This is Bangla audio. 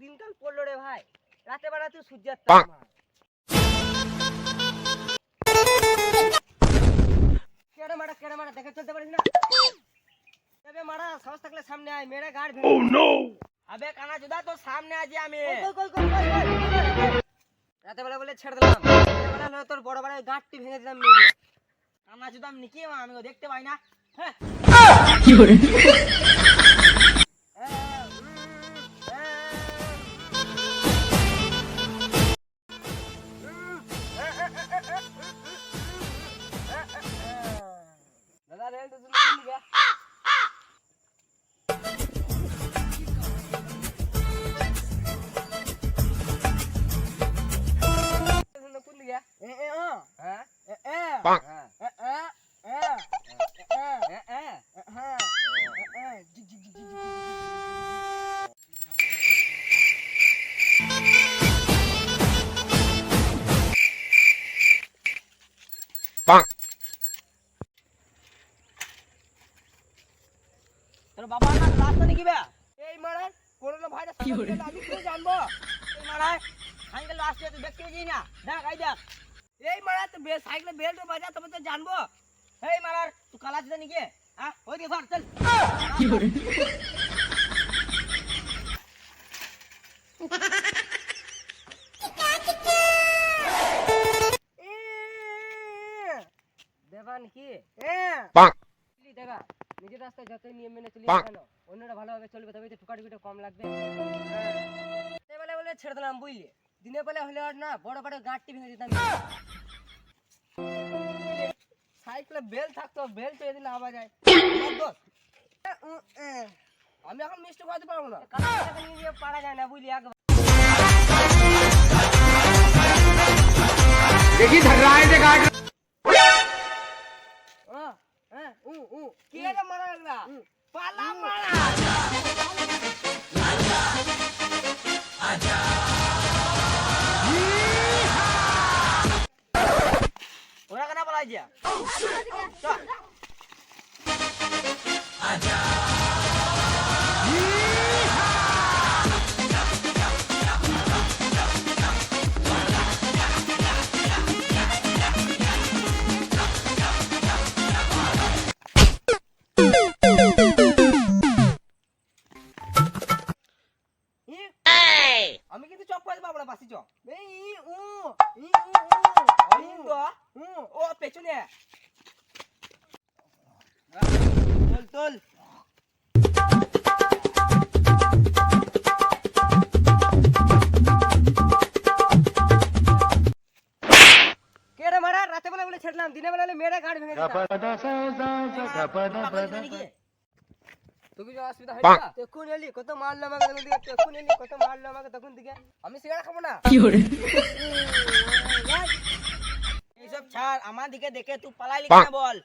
দিনকাল পড়লো রে ভাই, রাতে বেলা তুই সূর্যের কেড়ে মারা দেখে চলতে পারিস না? মারা সাহস থাকলে সামনে আয়, মেরে গাড় ভেঙে। Oh no! আবে কানা জুদা, তো সামনে আছি আমি। রাতে বেলা বলে ছেড়ে দিলাম, বেলা হলে তোর বড় বড় গাঁটটি ভেঙে দিতাম মেরে। কানা জুদা নিকি আমি দেখতে পাই না। হ্যাঁ কি করে? দাদা রেল তো তুমি কি গয়া? কোন দিকে? এ এ ও হ্যাঁ এ এ হ্যাঁ এ এ এ এ হ্যাঁ এ জি জি জি জি পাক। তোর বাবা না রাস্তা নাকি বে? এই মারা করোনা ভাইরাস আমি কি জানবো? এই মারা সাইকেল রাস্তা তুই দেখতে যাই না, দেখ আই দেখ। এই মারা তো সাইকেলে বেল্ট বাজা তবে তো জানবো। এই মারা তুই কালা দিতে নাকি? হ্যাঁ ওই দিকে ধর চল। কি করে? দেবান কি দেখা নিজের রাস্তায় যতই নিয়ম মেনে চলি কেন অন্যরা ভালোভাবে চলবে, তবে তো টুকাটুকিটা কম লাগবে। বেলা বলে ছেড়ে দিলাম বুঝলি, দিনের বেলা হলে আর না বড় বড় গাঁটটি ভেঙে দিতাম। সাইকেলে বেল থাকতো, বেল চেয়ে দিলে আবার যায়। আমি এখন মিষ্টি খাওয়াতে পারবো না, নিয়ে পারা যায় না বুঝলি। देखी धर रहा है गार्ड কি রে মারা লাগলা? পালা মারা ওরা কেন পালাই যা? আজা আমি কিন্তু চপ করে পাবো না, বাসি চপ। ও পেছনে তোল তোল। কেড়ে মারা রাতে বেলা বলে ছেড়লাম, দিনে বেলা মেরে গাড়ি ভেঙে দিতাম। তুই কি অসুবিধা হইছে? তখন এলি কত মারলো আমাকে, তখন দিকে তখন এলি কত মারলো আমাকে, তখন দিকে আমি সিগারেট খাবো না। কি করে? এইসব ছাড়, আমার দিকে দেখে তুই পালাইলি কেন বল?